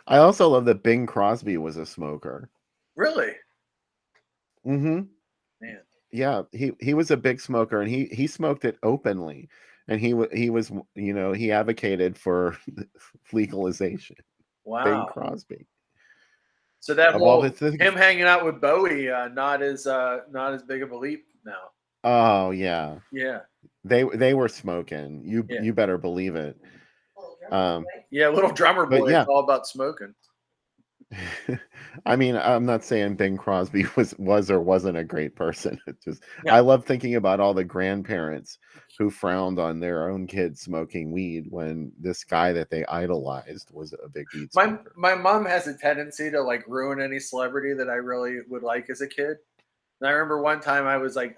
I also love that Bing Crosby was a smoker. Really? Mm-hmm. Man. Yeah, he was a big smoker, and he smoked it openly, and he was he advocated for legalization. Wow. Bing Crosby. So that whole him hanging out with Bowie, not as big of a leap now. Oh yeah. Yeah. They were smoking. You better believe it. Little drummer boy is all about smoking. I mean, I'm not saying Bing Crosby was or wasn't a great person. It's just I love thinking about all the grandparents who frowned on their own kids smoking weed when this guy that they idolized was a big weed smoker. My mom has a tendency to like ruin any celebrity that I really would like as a kid. And I remember one time I was like,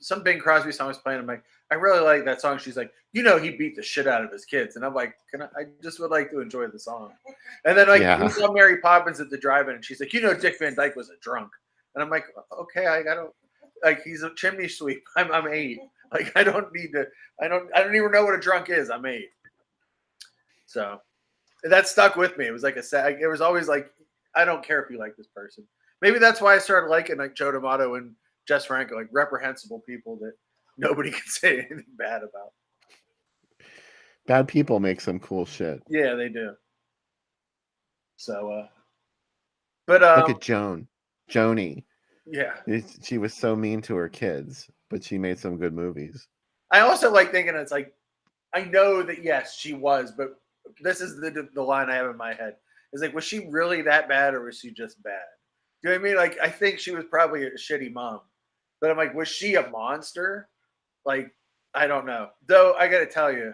some Bing Crosby song was playing. I'm like, I really like that song. She's like, he beat the shit out of his kids. And I'm like, I just would like to enjoy the song. And then we saw Mary Poppins at the drive-in, and she's like, Dick Van Dyke was a drunk. And I'm like, okay, I don't like he's a chimney sweep. I'm 8. Like I don't need to. I don't even know what a drunk is. I'm 8. So that stuck with me. It was like it was always like, I don't care if you like this person. Maybe that's why I started liking like Joe D'Amato and Jess Franco, like reprehensible people that nobody can say anything bad about. Bad people make some cool shit. Yeah, they do. So, but look at Joni. Yeah, she was so mean to her kids, but she made some good movies. I also like thinking it's like, I know that yes, she was, but this is the line I have in my head. Is like, was she really that bad, or was she just bad? Do you know what I mean? Like, I think she was probably a shitty mom, but I'm like, was she a monster? Like, I don't know. Though I got to tell you,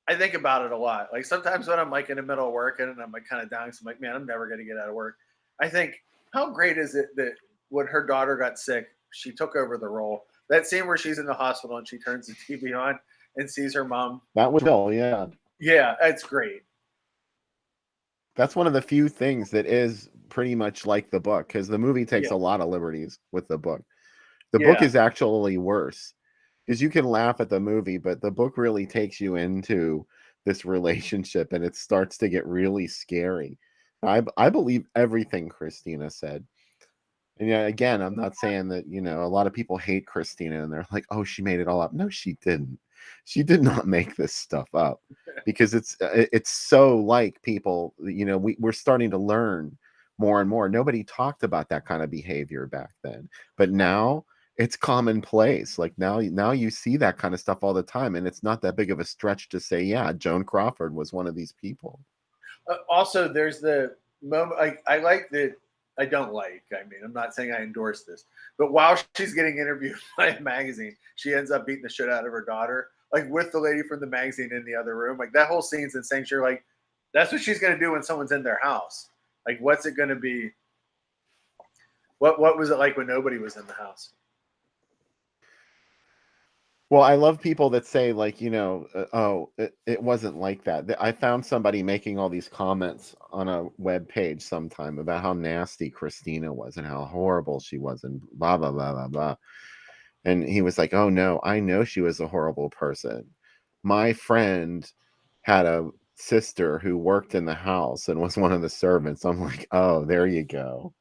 I think about it a lot. Like sometimes when I'm like in the middle of work and I'm like kind of down, so I'm like, man, I'm never going to get out of work. I think, how great is it that when her daughter got sick, she took over the role. That scene where she's in the hospital and she turns the TV on and sees her mom. That was Bill, yeah. Yeah, it's great. That's one of the few things that is pretty much like the book, because the movie takes a lot of liberties with the book. The book is actually worse, because you can laugh at the movie, but the book really takes you into this relationship, and it starts to get really scary. I believe everything Christina said. And again, I'm not saying that, a lot of people hate Christina and they're like, oh, she made it all up. No, she didn't. She did not make this stuff up, because it's so like people, we're starting to learn more and more. Nobody talked about that kind of behavior back then, but now it's commonplace. Like now you see that kind of stuff all the time, and it's not that big of a stretch to say, yeah, Joan Crawford was one of these people. Also, there's the moment I like that. I don't like. I mean, I'm not saying I endorse this, but while she's getting interviewed by a magazine, she ends up beating the shit out of her daughter, like with the lady from the magazine in the other room. Like that whole scene's insane. You're like, that's what she's gonna do when someone's in their house. Like, what's it gonna be? What was it like when nobody was in the house? Well, I love people that say like, it wasn't like that. I found somebody making all these comments on a web page sometime about how nasty Christina was and how horrible she was and blah, blah, blah, blah, blah. And he was like, oh no, I know she was a horrible person. My friend had a sister who worked in the house and was one of the servants. I'm like, oh, there you go.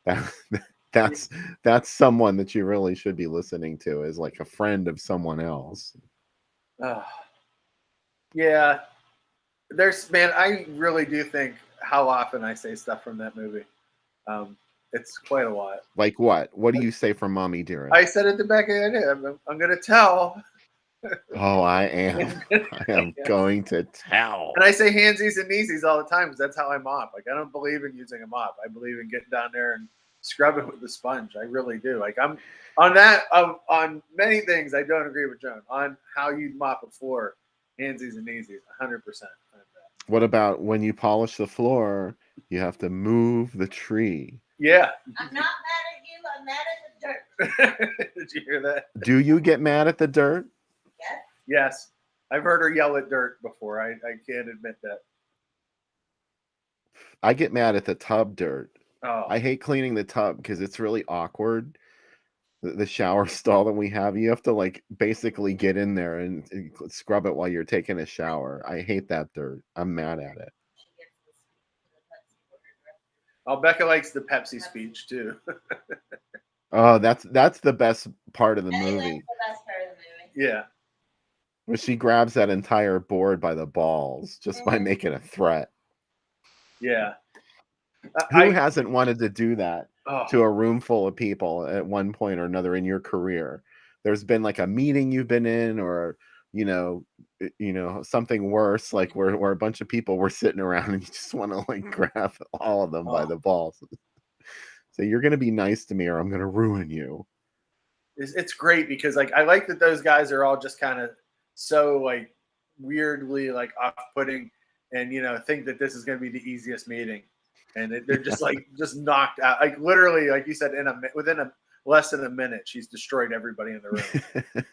That, that's someone that you really should be listening to, is like a friend of someone else. Yeah. Man, I really do think how often I say stuff from that movie. It's quite a lot. Like what? What do you say from Mommy Dearest? I said it the back of the day. I'm going to tell. Oh, I am. I am going to tell. And I say handsies and kneesies all the time because that's how I mop. Like, I don't believe in using a mop. I believe in getting down there and scrubbing with the sponge. I really do. Like, I'm on that. On many things, I don't agree with Joan. On how you mop a floor, handsies and kneesies, 100%. What about when you polish the floor, you have to move the tree? Yeah. I'm not mad at you. I'm mad at the dirt. Did you hear that? Do you get mad at the dirt? Yes. Yes. I've heard her yell at dirt before. I can't admit that. I get mad at the tub dirt. Oh. I hate cleaning the tub because it's really awkward. The shower stall that we have, you have to like basically get in there and scrub it while you're taking a shower. I hate that dirt. I'm mad at it. Oh, Becca likes the Pepsi speech too. Oh, that's the best part of the I think movie. that's the best part of the movie. Yeah. Where she grabs that entire board by the balls just by making a threat. Yeah. Who hasn't wanted to do that Oh. to a room full of people at one point or another in your career? There's been like a meeting you've been in, or you know something worse, like where a bunch of people were sitting around and you just want to like grab all of them by the balls. So you're gonna be nice to me or I'm gonna ruin you. It's great because like I like that those guys are all just kind of so like weirdly like off-putting and think that this is going to be the easiest meeting, and they're just like just knocked out, like literally, like you said, within less than a minute she's destroyed everybody in the room.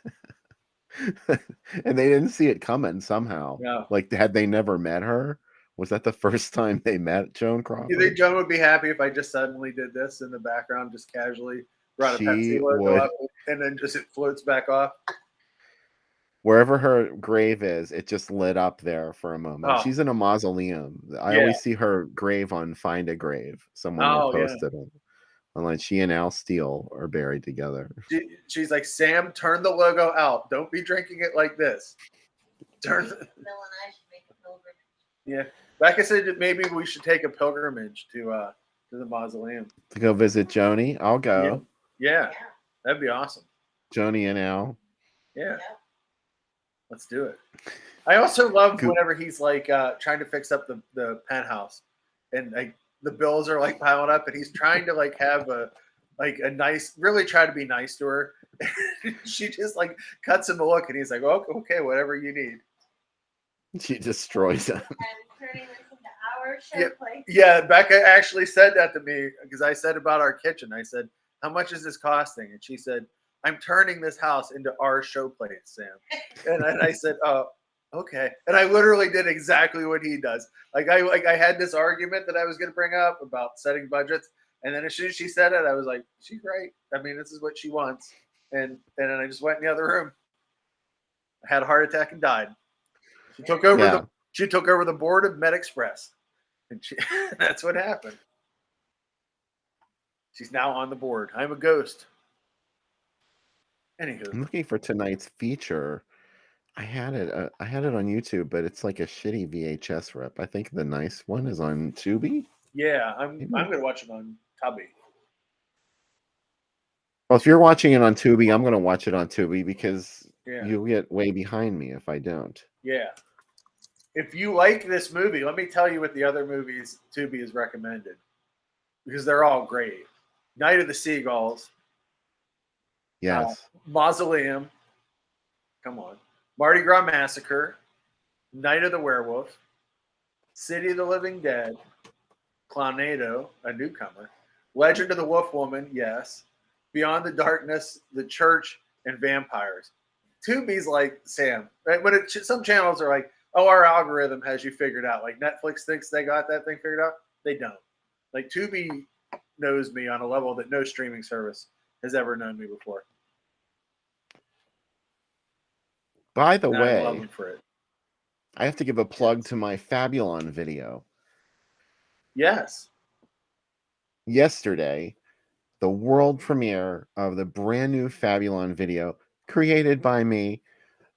And they didn't see it coming somehow. No. Like, had they never met her? Was that the first time they met Joan Crawford? Do you think Joan would be happy if I just suddenly did this in the background, just casually brought a Pepsi logo up and then just it floats back off? Wherever her grave is, it just lit up there for a moment. Oh. She's in a mausoleum. I always see her grave on Find a Grave. Someone posted it. And like she and Al Steele are buried together. She's like, Sam, turn the logo out. Don't be drinking it like this. Bill and I should make a pilgrimage. Yeah. Becca said that maybe we should take a pilgrimage to the mausoleum. To go visit Joni? I'll go. Yeah. That'd be awesome. Joni and Al. Yeah. Let's do it. I also love whenever he's like trying to fix up the penthouse, and like the bills are like piling up, and he's trying to like have a nice, really try to be nice to her. She just like cuts him a look, and he's like, "Oh, okay, whatever you need." She destroys him. I'm turning this into our showplace. Yeah, Becca actually said that to me because I said about our kitchen. I said, "How much is this costing?" And she said, "I'm turning this house into our showplace, Sam." And I said, "Oh, okay." And I literally did exactly what he does. I had this argument that I was going to bring up about setting budgets, and then as soon as she said it, I was like, "She's right. I mean, this is what she wants." And then I just went in the other room. I had a heart attack and died. She took over the board of Med Express, and that's what happened. She's now on the board. I'm a ghost. Anywho. I'm looking for tonight's feature. I had it on YouTube, but it's like a shitty VHS rip. I think the nice one is on Tubi. Yeah, I'm gonna watch it on Tubi. Well, if you're watching it on Tubi, I'm gonna watch it on Tubi because you'll get way behind me if I don't. Yeah. If you like this movie, let me tell you what the other movies Tubi has recommended, because they're all great. Night of the Seagulls. Yes. Mausoleum. Come on. Mardi Gras Massacre. Night of the Werewolf. City of the Living Dead. Clownado, a newcomer. Legend of the Wolf Woman, yes. Beyond the Darkness, The Church, and Vampires. Tubi's like, Sam, right? When some channels are like, oh, our algorithm has you figured out. Like Netflix thinks they got that thing figured out. They don't. Like Tubi knows me on a level that no streaming service has ever known me before. By the And way, I love them for it. I have to give a plug to my Fabulon video. Yes. Yesterday, the world premiere of the brand new Fabulon video created by me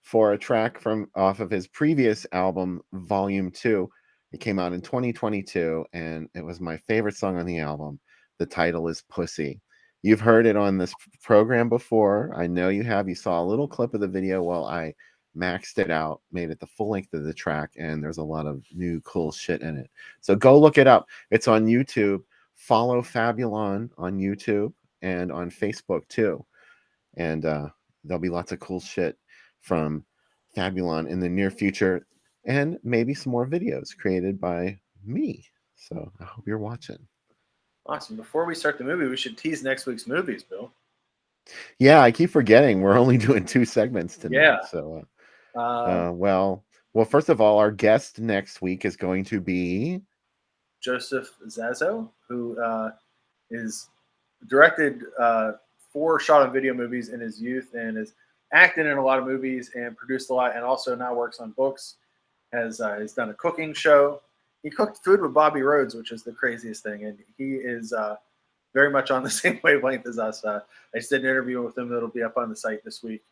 for a track from off of his previous album, Volume 2. It came out in 2022, and it was my favorite song on the album. The title is Pussy. You've heard it on this program before. I know you have. You saw a little clip of the video while I maxed it out, made it the full length of the track, and there's a lot of new cool shit in it. So go look it up. It's on YouTube. Follow Fabulon on YouTube and on Facebook too. And there'll be lots of cool shit from Fabulon in the near future, and maybe some more videos created by me. So I hope you're watching. Awesome. Before we start the movie, we should tease next week's movies, Bill. Yeah, I keep forgetting we're only doing 2 segments tonight. Yeah. So, well, first of all, our guest next week is going to be Joseph Zazo, who is directed 4 shot-on-video movies in his youth and has acted in a lot of movies and produced a lot, and also now works on books. Has done a cooking show. He cooked food with Bobby Rhodes, which is the craziest thing, and he is very much on the same wavelength as us. I just did an interview with him that'll be up on the site this week.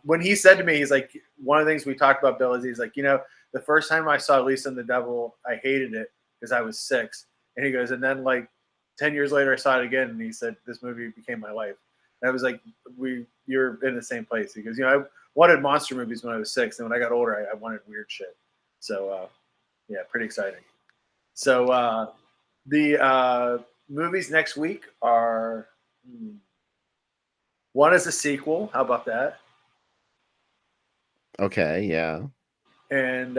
When he said to me, he's like, one of the things we talked about, Bill, is he's like, the first time I saw Lisa and the Devil, I hated it because I was 6. And he goes, and then like 10 years later, I saw it again, and he said, this movie became my life. And I was like, you're in the same place. He goes, I wanted monster movies when I was 6, and when I got older, I wanted weird shit. So, yeah, pretty exciting. So the movies next week are one is a sequel. How about that? okay, yeah. And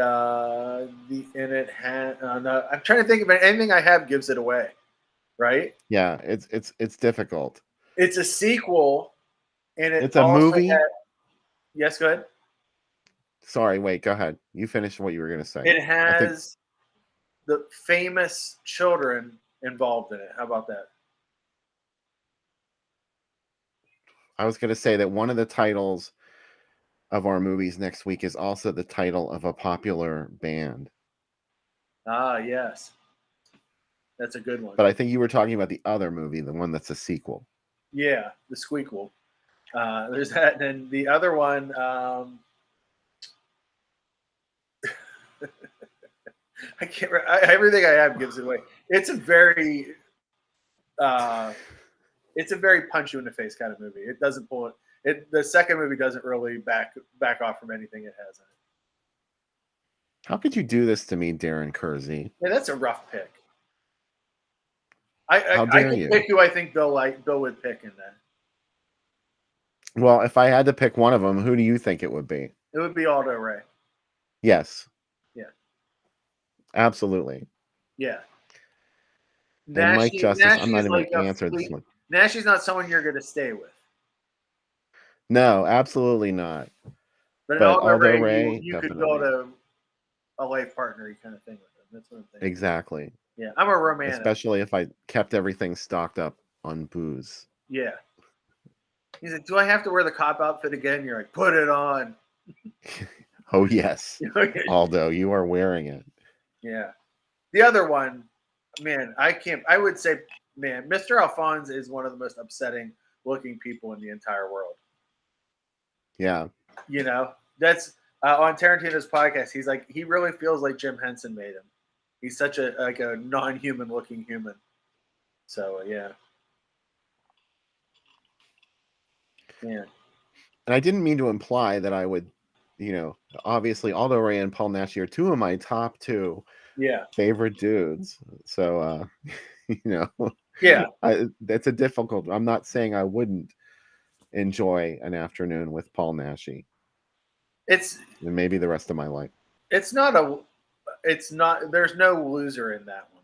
it had. No, I'm trying to think of anything I have gives it away, right? Yeah, it's difficult. It's a sequel, and It's a movie. Yes, go ahead. Sorry, wait, go ahead. You finish what you were going to say. It has the famous children involved in it. How about that? I was going to say that one of the titles of our movies next week is also the title of a popular band. Ah, yes. That's a good one. But I think you were talking about the other movie, the one that's a sequel. Yeah, the Squeakquel. There's that. And then the other one, I can't. Everything I have gives it away. It's a very punch you in the face kind of movie. It doesn't pull it. The second movie doesn't really back off from anything it has in it. How could you do this to me, Darren Kersey? Yeah, that's a rough pick. How I dare can you? pick who I think Bill would pick in that. Well, if I had to pick one of them, who do you think it would be? It would be Aldo Ray. Yes. Yeah. Absolutely. Yeah. And Mike Justice, I'm not even like going to answer this one. Nashy's not someone you're going to stay with. No, absolutely not. But Aldo Ray, Ray, you could build a life partner kind of thing with him. That's what I'm thinking. Exactly. Yeah, I'm a romantic. Especially if I kept everything stocked up on booze. Yeah. He's like, do I have to wear the cop outfit again? You're like, put it on. Oh, yes. Aldo, you are wearing it. Yeah. The other one, man, I would say, man, Mr. Alphonse is one of the most upsetting looking people in the entire world. Yeah. That's on Tarantino's podcast. He's like, he really feels like Jim Henson made him. He's such a non-human looking human. So yeah. Yeah. And I didn't mean to imply that I would, obviously Aldo Ray and Paul Naschy are 2 of my top 2 favorite dudes. So, yeah, that's a difficult. I'm not saying I wouldn't enjoy an afternoon with Paul Naschy. And maybe the rest of my life. There's no loser in that one.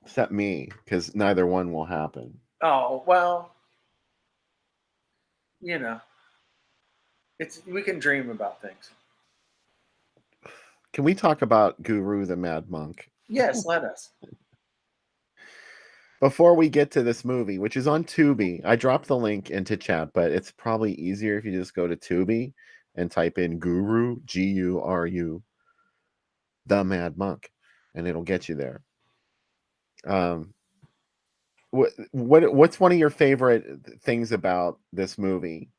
Except me, because neither one will happen. Oh, well, we can dream about things. Can we talk about Guru the Mad Monk? Yes, let us. Before we get to this movie, which is on Tubi, I dropped the link into chat, but it's probably easier if you just go to Tubi and type in Guru, Guru, the Mad Monk, and it'll get you there. What's one of your favorite things about this movie?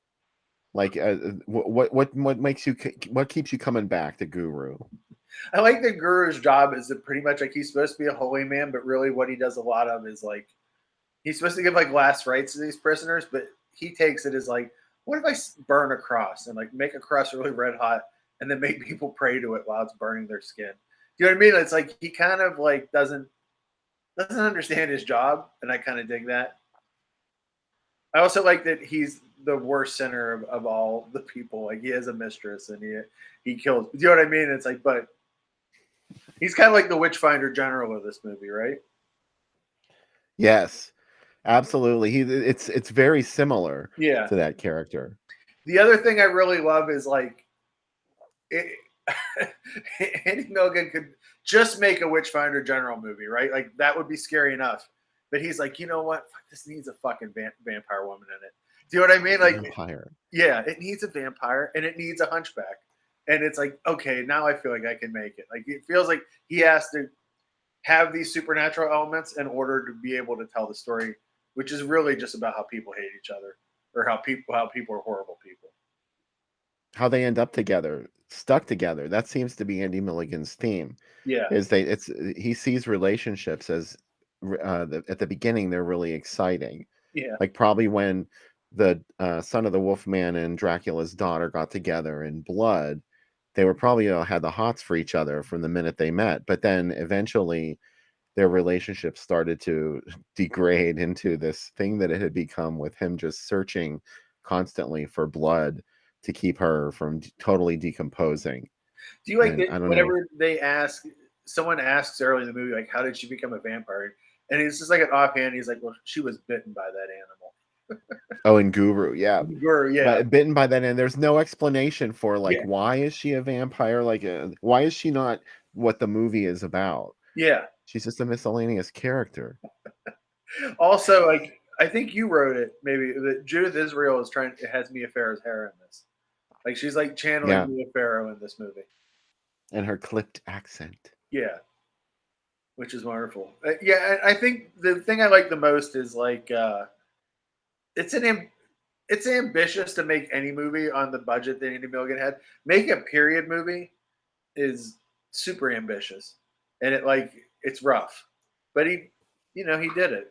Like, what makes you, what keeps you coming back to Guru? I like that Guru's job is that pretty much like he's supposed to be a holy man, but really what he does a lot of is like he's supposed to give like last rites to these prisoners, but he takes it as like, what if I burn a cross and like make a cross really red hot and then make people pray to it while it's burning their skin? Do you know what I mean? It's like he kind of like doesn't understand his job, and I kind of dig that. I also like that he's the worst sinner of all the people. Like he has a mistress and he kills. Do you know what I mean? It's like, but he's kind of like the Witchfinder general of this movie, right? Yes, absolutely. It's very similar Yeah. to that character. The other thing I really love is like Andy Milligan could just make a Witchfinder general movie, right? Like that would be scary enough. But he's like, you know what? This needs a fucking vampire woman in it. Do you know what I mean? Like, Vampire. Yeah, it needs a vampire and it needs a hunchback. And it's like, okay, now I feel like I can make it. Like it feels like he has to have these supernatural elements in order to be able to tell the story, which is really just about how people hate each other or how people are horrible people. How they end up together, stuck together. That seems to be Andy Milligan's theme. Yeah. He sees relationships as at the beginning they're really exciting. Yeah. Like probably when the son of the Wolfman and Dracula's daughter got together in Blood, they were probably had the hots for each other from the minute they met. But then eventually their relationship started to degrade into this thing that it had become, with him just searching constantly for blood to keep her from totally decomposing. Do you like that whenever they ask, someone asks early in the movie, like, how did she become a vampire? And he's just like an offhand, he's like, well, she was bitten by that animal. Oh, in Guru, yeah. Guru, yeah. Bitten by that, and there's no explanation for like why is she a vampire? Like, why is she not what the movie is about? Yeah. She's just a miscellaneous character. Also, like, I think you wrote it, maybe, that Judith Israel has Mia Farrow's hair in this. Like, she's like channeling Mia Farrow in this movie. And her clipped accent. Yeah. Which is wonderful. Yeah, I think the thing I like the most is like, it's ambitious to make any movie on the budget that Andy Milligan had. Make a period movie is super ambitious. And it's rough. But he did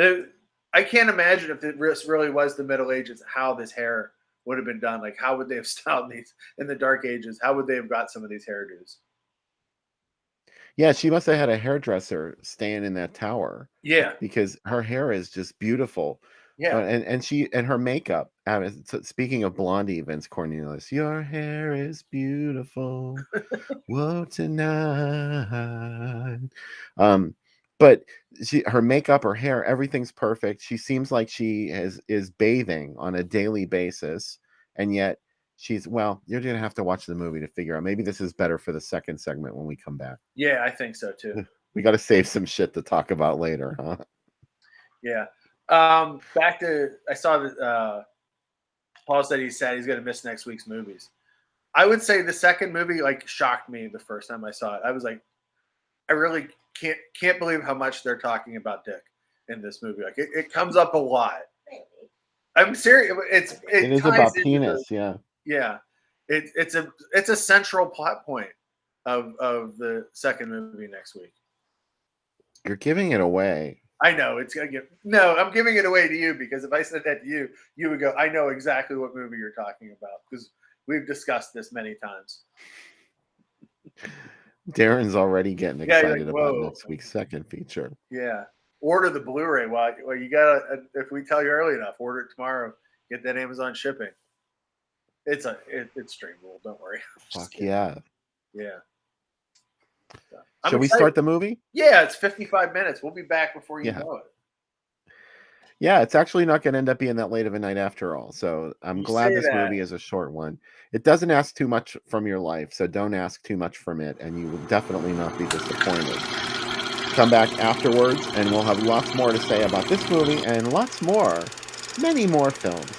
it. I can't imagine if this really was the Middle Ages, how this hair would have been done. Like, how would they have styled these in the Dark Ages? How would they have got some of these hairdos? Yeah, she must have had a hairdresser staying in that tower. Yeah. Because her hair is just beautiful. Yeah. And her makeup. Speaking of Blondie, Vince Cornelius, your hair is beautiful. Whoa, tonight. But her makeup, her hair, everything's perfect. She seems like she is bathing on a daily basis, and yet you're gonna have to watch the movie to figure out. Maybe this is better for the second segment when we come back. Yeah, I think so too. We got to save some shit to talk about later, huh? Yeah. Back to, I saw that Paul said he's sad he's gonna miss next week's movies. I would say the second movie shocked me the first time I saw it. I was like, I really can't believe how much they're talking about dick in this movie. Like it comes up a lot. I'm serious. It is about penis. Yeah. Yeah. It's a central plot point of the second movie next week. You're giving it away. I know it's gonna no. I'm giving it away to you because if I said that to you, you would go, I know exactly what movie you're talking about because we've discussed this many times. Darren's already getting excited about next week's second feature. Yeah. Order the Blu-ray. Well, you gotta, if we tell you early enough, order it tomorrow. Get that Amazon shipping. It's streamable. Don't worry. Fuck yeah. Yeah. Shall we start the movie? Yeah, it's 55 minutes. We'll be back before you know it. Yeah, it's actually not going to end up being that late of a night after all. So I'm glad this movie is a short one. It doesn't ask too much from your life, so don't ask too much from it, and you will definitely not be disappointed. Come back afterwards, and we'll have lots more to say about this movie and many more films.